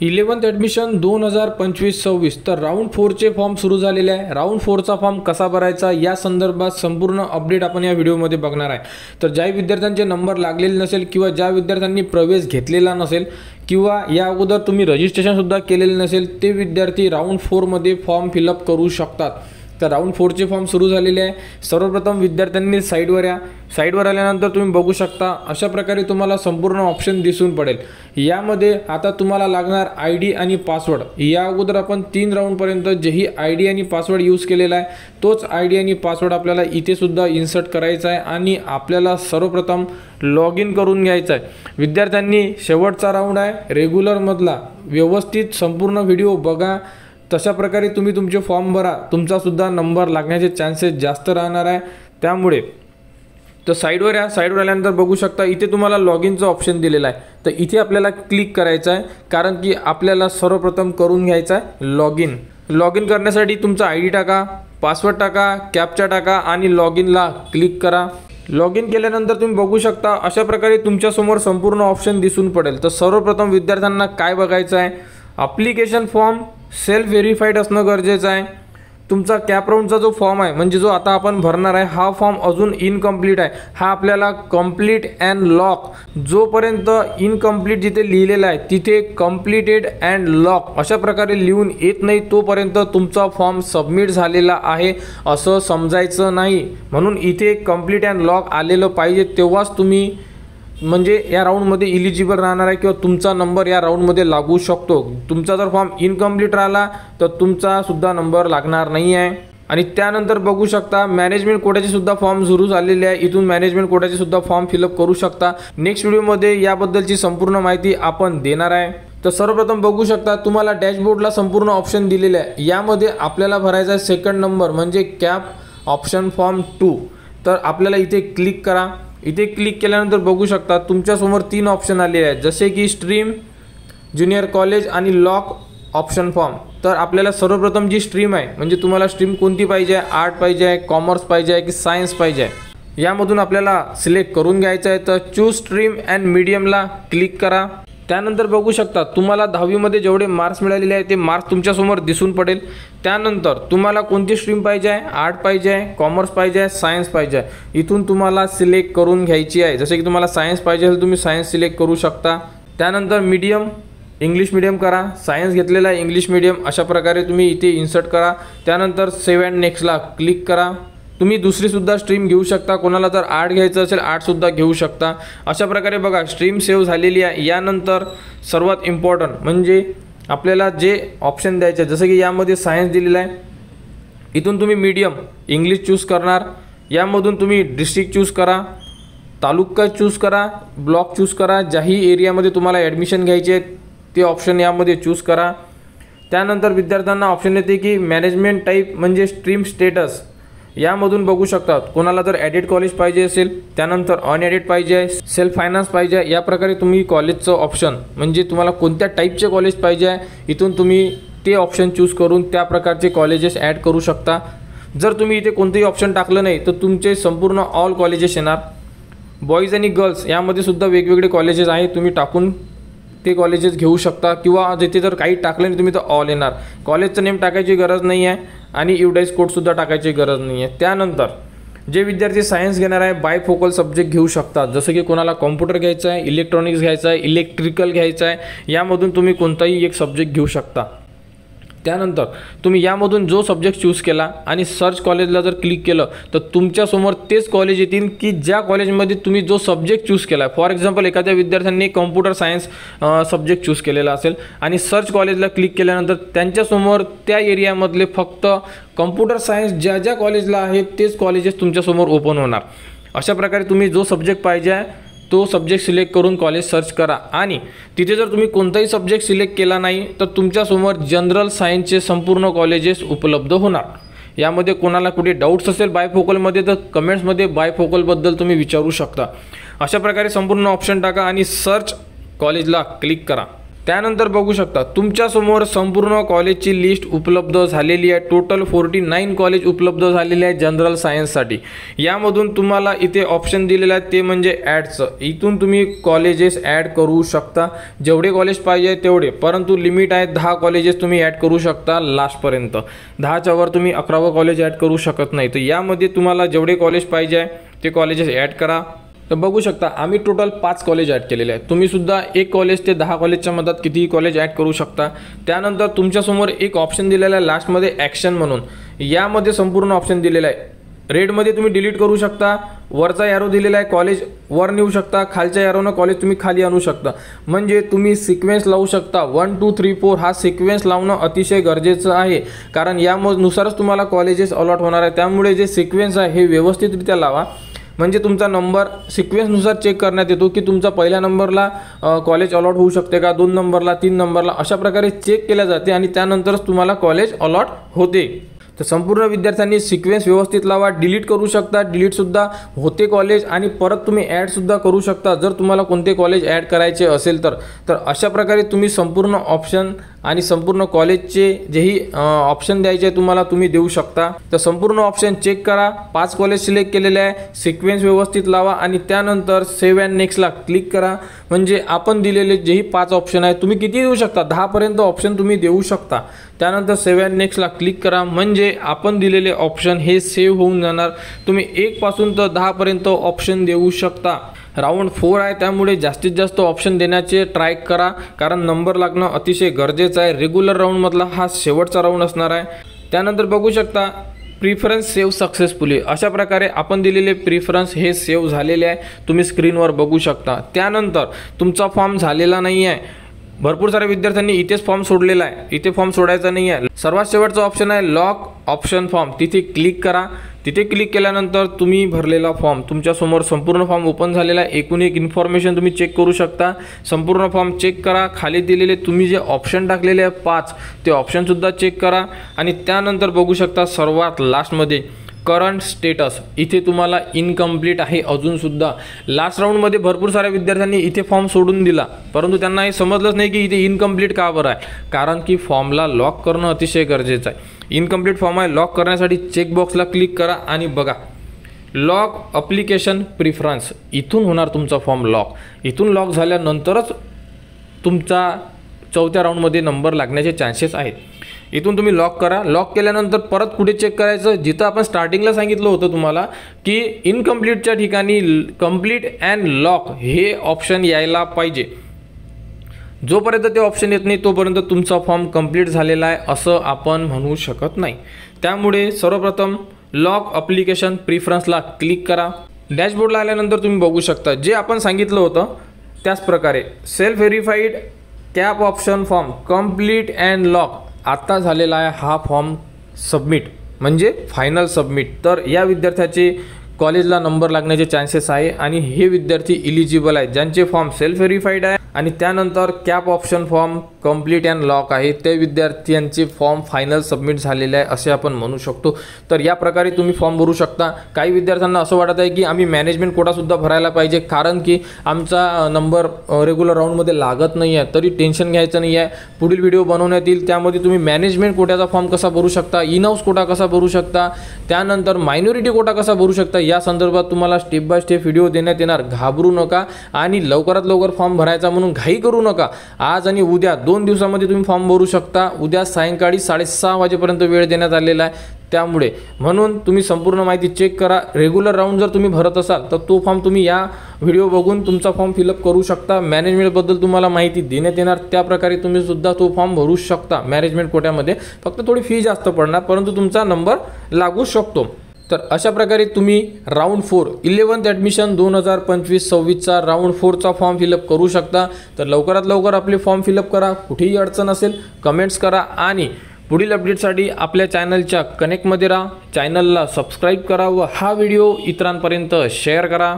11th admission 2025-26 तर round 4चे form सुरू झालेले आहे। राऊंड 4चा फॉर्म कसा भरायचा या संदर्भात संपूर्ण अपडेट आपण या व्हिडिओमध्ये बघणार आहे। तर ज्या विद्यार्थ्यांचे नंबर लागलेले नसेल किंवा ज्या विद्यार्थ्यांनी प्रवेश घेतलेला नसेल किंवा या अगोदर तुम्ही रजिस्ट्रेशन सुद्धा केलेले नसेल ते विद्यार्थी राऊंड 4 मध्ये फॉर्म फिलअप करू शकतात। तर राऊंड 4चे फॉर्म सुरू झालेले आहे। सर्वप्रथम विद्यार्थ्यांनी साइडवर या, साइडवर आल्यानंतर तुम्ही बघू शकता अशा प्रकारे तुम्हाला संपूर्ण ऑप्शन दिसून पडेल। यामध्ये आता तुम्हाला लागणार आयडी आणि पासवर्ड। या अगोदर आपण 3 राऊंड पर्यंत जेही आयडी आणि पासवर्ड यूज केलेला आहे तोच आयडी आणि पासवर्ड आपल्याला इथे सुद्धा इन्सर्ट करायचा आहे आणि आपल्याला सर्वप्रथम लॉग इन करून घ्यायचा आहे। विद्यार्थ्यांनी शेवटचा राऊंड आहे रेग्युलर मधला, व्यवस्थित संपूर्ण व्हिडिओ बघा, तशा प्रकारे तुम्ही तुमचे फॉर्म भरा, तुमचा सुद्धा नंबर लागण्याचे चान्सेस जास्त राहणार आहे। त्यामुळे तर साइडवर या, साइडवर आल्यानंतर बघू शकता इथे तुम्हाला लॉग इनचं ऑप्शन दिलेलं आहे। तर इथे आपल्याला क्लिक करायचं आहे कारण की आपल्याला सर्वप्रथम करून घ्यायचं आहे लॉग इन। लॉग इन करण्यासाठी तुमचा आयडी टाका, पासवर्ड टाका, कॅप्चा टाका आणि लॉग इनला क्लिक करा। लॉग इन केल्यानंतर तुम्ही बघू शकता अशा प्रकारे तुमच्यासमोर संपूर्ण ऑप्शन दिसून पडेल। तर सर्वप्रथम विद्यार्थ्यांना काय बघायचं आहे, ॲप्लिकेशन फॉर्म सेल्फ व्हेरीफाईड असणं गरजेचं आहे। तुमचा कॅप राऊंडचा जो फॉर्म आहे म्हणजे जो आता आपण भरणार आहे हा फॉर्म अजून इनकम्प्लीट आहे। हा आपल्याला कंप्लीट अँड लॉक, जोपर्यंत इनकम्प्लीट जिथे लिहिलेलं आहे तिथे कंप्लीटेड अँड लॉक अशा प्रकारे लिहून येत नाही तोपर्यंत तुमचा फॉर्म सबमिट झालेला आहे असं समजायचं नाही। म्हणून इथे कंप्लीट अँड लॉक आलेलं पाहिजे तेव्हाच तुम्ही म्हणजे या राऊंडमध्ये इलिजिबल राहणार आहे किंवा तुमचा नंबर या राऊंडमध्ये लागू शकतो। तुमचा जर फॉर्म इनकम्प्लीट राहिला तर तुमचा सुद्धा नंबर लागणार नाही आहे। आणि त्यानंतर बघू शकता मॅनेजमेंट कोट्याचे सुद्धा फॉर्म सुरू झालेले आहे। इथून मॅनेजमेंट कोट्याचे सुद्धा फॉर्म फिलअप करू शकता। नेक्स्ट व्हिडिओमध्ये याबद्दलची संपूर्ण माहिती आपण देणार आहे। तर सर्वप्रथम बघू शकता तुम्हाला डॅशबोर्डला संपूर्ण ऑप्शन दिलेले आहे। यामध्ये आपल्याला भरायचा आहे सेकंड नंबर म्हणजे कॅप ऑप्शन फॉर्म 2। तर आपल्याला इथे क्लिक करा। इथे क्लिक केल्यानंतर बघू शकता तुमच्यासमोर 3 ऑप्शन आले आहेत जसे की स्ट्रीम, ज्युनियर कॉलेज आणि लॉक ऑप्शन फॉर्म। तर आपल्याला सर्वप्रथम जी स्ट्रीम आहे म्हणजे तुम्हाला स्ट्रीम कोणती पाहिजे आहे, आर्ट पाहिजे आहे, कॉमर्स पाहिजे आहे की सायन्स पाहिजे आहे, यामधून आपल्याला सिलेक्ट करून घ्यायचं आहे। तर चूज स्ट्रीम अँड मीडियमला क्लिक करा। त्यानंतर बघू शकता तुम्हाला 10वी मध्ये जेवढे मार्क्स मिळालेले आहेत ते मार्क्स तुमच्यासमोर दिसून पडेल। त्यानंतर तुम्हाला कोणती स्ट्रीम पाहिजे आहे, आर्ट पाहिजे आहे, कॉमर्स पाहिजे आहे, सायन्स पाहिजे आहे, इथून तुम्हाला सिलेक्ट करून घ्यायची आहे। जसे की तुम्हाला सायन्स पाहिजे असेल तुम्ही सायन्स सिलेक्ट करू शकता। त्यानंतर मीडियम इंग्लिश मीडियम करा, सायन्स घेतलेला आहे इंग्लिश मीडियम अशा प्रकारे तुम्ही इथे इन्सर्ट करा। त्यानंतर सेव्ह अँड नेक्स्टला क्लिक करा। तुम्ही दुसरी सुद्धा स्ट्रीम घेऊ शकता, कोणाला जर आर्ट घ्यायचं असेल आर्ट सुद्धा घेऊ शकता। अशा प्रकारे बघा स्ट्रीम सेव्ह झालेली आहे। यानंतर सर्वात इम्पॉर्टंट म्हणजे आपल्याला जे ऑप्शन द्यायचे जसं की यामध्ये सायन्स दिलेला आहे, इथून तुम्ही मीडियम इंग्लिश चूज करणार। यामधून तुम्ही डिस्ट्रिक्ट चूज करा, तालुका चूज करा, ब्लॉक चूज करा, ज्याही एरियामध्ये तुम्हाला ॲडमिशन घ्यायचे आहे ते ऑप्शन यामध्ये चूज करा। त्यानंतर विद्यार्थ्यांना ऑप्शन येते की मॅनेजमेंट टाईप म्हणजे स्ट्रीम स्टेटस, यामधून बघू शकतात कोणाला जर ॲडेड कॉलेज पाहिजे असेल, त्यानंतर अनएडेड पाहिजे, सेल्फ फायनान्स पाहिजे, या प्रकारे तुम्ही कॉलेजचं ऑप्शन म्हणजे तुम्हाला कोणत्या टाईपचे कॉलेज पाहिजे आहे इथून तुम्ही ते ऑप्शन चूज करून त्या प्रकारचे कॉलेजेस ॲड करू शकता। जर तुम्ही इथे कोणतेही ऑप्शन टाकलं नाही तर तुमचे संपूर्ण ऑल कॉलेजेस येणार। बॉईज आणि गर्ल्स यामध्ये सुद्धा वेगवेगळे कॉलेजेस आहेत, तुम्ही टाकून ते कॉलेजेस घेऊ शकता किंवा जिथे जर काही टाकलं नाही तुम्ही तर ऑल येणार। कॉलेजचं नेम टाकायची गरज नाही आहे आणि युडाईज कोडसुद्धा टाकायची गरज नाही आहे। त्यानंतर जे विद्यार्थी सायन्स घेणार आहे बायफोकल सब्जेक्ट घेऊ शकतात, जसं की कोणाला कॉम्प्युटर घ्यायचा आहे, इलेक्ट्रॉनिक्स घ्यायचं आहे, इलेक्ट्रिकल घ्यायचं आहे, यामधून तुम्ही कोणताही एक सब्जेक्ट घेऊ शकता। त्यानंतर तुम्ही यामधून जो सब्जेक्ट चूज केला आणि सर्च कॉलेजला जर क्लिक केलं तर तुमच्यासमोर तेच कॉलेज येतील की ज्या कॉलेजमध्ये तुम्ही जो सब्जेक्ट चूज केला आहे। फॉर एक्झाम्पल एखाद्या विद्यार्थ्यांनी कॉम्प्युटर सायन्स सब्जेक्ट चूज केलेला असेल आणि सर्च कॉलेजला क्लिक केल्यानंतर त्यांच्यासमोर त्या एरियामधले फक्त कॉम्प्युटर सायन्स ज्या ज्या कॉलेजला आहेत तेच कॉलेजेस तुमच्यासमोर ओपन होणार। अशा प्रकारे तुम्ही जो सब्जेक्ट पाहिजे आहे तो सब्जेक्ट सिलेक्ट करून कॉलेज सर्च करा आणि तिथे जर तुम्ही कोणताही सब्जेक्ट सिलेक्ट केला नाही तर तुमच्यासमोर जनरल सायन्सचे संपूर्ण कॉलेजेस उपलब्ध होणार। यामध्ये कोणाला कुठे डाऊट्स असेल बायफोकलमध्ये तर कमेंट्समध्ये बायफोकलबद्दल तुम्ही विचारू शकता। अशा प्रकारे संपूर्ण ऑप्शन टाका आणि सर्च कॉलेजला क्लिक करा। त्यानंतर बघू शकता तुमच्यासमोर संपूर्ण कॉलेजची लिस्ट उपलब्ध झालेली आहे। टोटल 49 कॉलेज उपलब्ध झालेले आहे जनरल सायन्ससाठी। यामधून तुम्हाला इथे ऑप्शन दिलेला आहे ते म्हणजे ॲडचं। इथून तुम्ही कॉलेजेस ॲड करू शकता, जेवढे कॉलेज पाहिजे तेवढे, परंतु लिमिट आहे 10 कॉलेजेस तुम्ही ॲड करू शकता लास्टपर्यंत। 10च्या वर तुम्ही 11वं कॉलेज ॲड करू शकत नाही। तर यामध्ये तुम्हाला जेवढे कॉलेज पाहिजे ते कॉलेजेस ॲड करा। तर बघू शकता आम्ही टोटल 5 कॉलेज ॲड केलेले आहेत। तुम्ही सुद्धा 1 कॉलेज ते 10 कॉलेजच्या मधात कितीही कॉलेज ॲड करू शकता। त्यानंतर तुमच्यासमोर एक ऑप्शन दिलेला आहे लास्टमध्ये ॲक्शन म्हणून। यामध्ये संपूर्ण ऑप्शन दिलेला आहे। रेडमध्ये तुम्ही डिलीट करू शकता, वरचा ॲरो दिलेला आहे कॉलेज वर नेऊ शकता, खालच्या ॲरोनं कॉलेज तुम्ही खाली आणू शकता। म्हणजे तुम्ही सिक्वेन्स लावू शकता। 1 2 3 4 हा सिक्वेन्स लावणं अतिशय गरजेचं आहे, कारण यानुसारच तुम्हाला कॉलेजेस अलॉट होणार आहे। त्यामुळे जे सिक्वेन्स आहे हे व्यवस्थितरित्या लावा, म्हणजे तुमचा नंबर सिक्वेन्सनुसार चेक करण्यात येतो की तुमचा पहिल्या नंबरला कॉलेज अलॉट होऊ शकते का, 2 नंबरला, 3 नंबरला, अशा प्रकारे चेक केल्या जाते आणि त्यानंतरच तुम्हाला कॉलेज अलॉट होते। तर संपूर्ण विद्यार्थ्यांनी सिक्वेन्स व्यवस्थित लावा। डिलीट करू शकता, डिलीटसुद्धा होते कॉलेज, आणि परत तुम्ही ॲडसुद्धा करू शकता जर तुम्हाला कोणते कॉलेज ॲड करायचे असेल तर अशा प्रकारे तुम्ही संपूर्ण ऑप्शन आणि संपूर्ण कॉलेजचे जेही ऑप्शन द्यायचे तुम्हाला तुम्ही देऊ शकता। तर संपूर्ण ऑप्शन चेक करा, 5 कॉलेज सिलेक्ट केलेले आहे, सिक्वेन्स व्यवस्थित लावा आणि त्यानंतर सेव्ह अँड नेक्स्टला क्लिक करा। म्हणजे आपण दिलेले जेही 5 ऑप्शन आहेत तुम्ही किती देऊ शकता, 10 पर्यंत ऑप्शन तुम्ही देऊ शकता। त्यानंतर सेव्ह अँड नेक्स्टला क्लिक करा, म्हणजे आपण दिलेले ऑप्शन हे सेव्ह होऊन जाणार। तुम्ही 1 पासून तर 10 पर्यंत ऑप्शन देऊ शकता। राऊंड 4 आहे, त्यामुळे जास्तीत जास्त ऑप्शन देण्याचे ट्राय करा, कारण नंबर लागणं अतिशय गरजेचं आहे। रेग्युलर राऊंडमधला हा शेवटचा राऊंड असणार आहे। त्यानंतर बघू शकता प्रिफरन्स सेव्ह सक्सेसफुली, अशा प्रकारे आपण दिलेले प्रिफरन्स हे सेव्ह झालेले आहे, तुम्ही स्क्रीनवर बघू शकता। त्यानंतर तुमचा फॉर्म झालेला नाही आहे, भरपूर साऱ्या विद्यार्थ्यांनी इथेच फॉर्म सोडलेला आहे, इथे फॉर्म सोडायचा नाही आहे। सर्वात शेवटचा ऑप्शन आहे लॉक ऑप्शन फॉर्म, तिथे क्लिक करा। तिथे क्लिक केल्यानंतर तुम्ही भरलेला फॉर्म तुमच्यासमोर संपूर्ण फॉर्म ओपन झालेला आहे। एकूण एक इन्फॉर्मेशन तुम्ही चेक करू शकता। संपूर्ण फॉर्म चेक करा, खाली दिलेले तुम्ही जे ऑप्शन टाकलेले आहे 5 ते ऑप्शनसुद्धा चेक करा। आणि त्यानंतर बघू शकता सर्वात लास्टमध्ये करंट स्टेटस, इथे तुम्हाला इनकम्प्लीट आहे अजूनसुद्धा। लास्ट राऊंडमध्ये भरपूर साऱ्या विद्यार्थ्यांनी इथे फॉर्म सोडून दिला, परंतु त्यांना हे समजलंच नाही की इथे इनकम्प्लीट का बरं आहे, कारण की फॉर्मला लॉक करणं अतिशय गरजेचं आहे। इनकम्प्लीट फॉर्म आहे, लॉक करण्यासाठी चेकबॉक्सला क्लिक करा आणि बघा लॉक ॲप्लिकेशन प्रिफरन्स, इथून होणार तुमचा फॉर्म लॉक। इथून लॉक झाल्यानंतरच तुमचा 4थ्या राऊंडमध्ये नंबर लागण्याचे चान्सेस आहेत। इथून तुम्ही लॉक करा। लॉक केल्यानंतर परत कुठे चेक करायचं, जिथं आपण स्टार्टिंगला सांगितलं होतं तुम्हाला की इनकम्प्लीटच्या ठिकाणी कंप्लीट अँड लॉक हे ऑप्शन यायला पाहिजे। जोपर्यंत ते ऑप्शन येत नाही तोपर्यंत तुमचा फॉर्म कंप्लीट झालेला आहे असं आपण म्हणू शकत नाही। त्यामुळे सर्वप्रथम लॉक ॲप्लिकेशन प्रिफरन्सला क्लिक करा। डॅशबोर्डला आल्यानंतर तुम्ही बघू शकता जे आपण सांगितलं होतं त्याच प्रकारे self verified cap option form complete and lock आता झालेला आहे हा फॉर्म सबमिट, म्हणजे फायनल सबमिट। तर या विद्यार्थ्याचे कॉलेजला नंबर लागण्याचे चान्सेस आहे आणि हे विद्यार्थी इलिजिबल आहेत ज्यांचे फॉर्म सेल्फ व्हेरीफाईड आहे आणि त्यानंतर cap option form complete and lock आहे, ते विद्यार्थ्यांचे फॉर्म फायनल सबमिट झालेले आहे असे आपण म्हणू शकतो। तर या प्रकारे तुम्ही फॉर्म भरू शकता। काही विद्यार्थ्यांना असं वाटत आहे की आम्ही मॅनेजमेंट कोटासुद्धा भरायला पाहिजे, कारण की आमचा नंबर रेग्युलर राऊंडमध्ये लागत नाही आहे। तरी टेन्शन घ्यायचं नाही आहे, पुढील व्हिडिओ बनवण्यात येईल, त्यामध्ये तुम्ही मॅनेजमेंट कोट्याचा फॉर्म कसा भरू शकता, इन हाऊस कोटा कसा भरू शकता, त्यानंतर मायनॉरिटी कोटा कसा भरू शकता, या संदर्भात तुम्हाला स्टेप बाय स्टेप व्हिडिओ देण्यात येणार। घाबरू नका आणि लवकरात लवकर फॉर्म भरायचा म्हणून घाई करू नका। आज आणि उद्या 2 दिवसामध्ये तुम्ही फॉर्म भरू शकता। उद्या सायंकाळी 6:30 वाजेपर्यंत वेळ देण्यात आलेला आहे, त्यामुळे म्हणून तुम्ही संपूर्ण माहिती चेक करा। रेग्युलर राऊंड जर तुम्ही भरत असाल तर तो फॉर्म तुम्ही या व्हिडिओ बघून तुमचा फॉर्म फिलअप करू शकता। मॅनेजमेंटबद्दल तुम्हाला माहिती देण्यात येणार, त्याप्रकारे तुम्ही सुद्धा तो फॉर्म भरू शकता मॅनेजमेंट कोट्यामध्ये। फक्त थोडी फी जास्त पडणार, परंतु तुमचा नंबर लागू शकतो। तर अशा प्रकारे तुम्ही राऊंड 4 11th ॲडमिशन 2025-26चा राऊंड 4चा फॉर्म फिलअप करू शकता। तर लवकरात लवकर आपले फॉर्म फिलअप करा। कुठेही अडचण असेल कमेंट्स करा आणि पुढील अपडेटसाठी आपल्या चॅनलच्या कनेक्टमध्ये राहा। चॅनलला सबस्क्राईब करा व हा व्हिडिओ इतरांपर्यंत शेअर करा।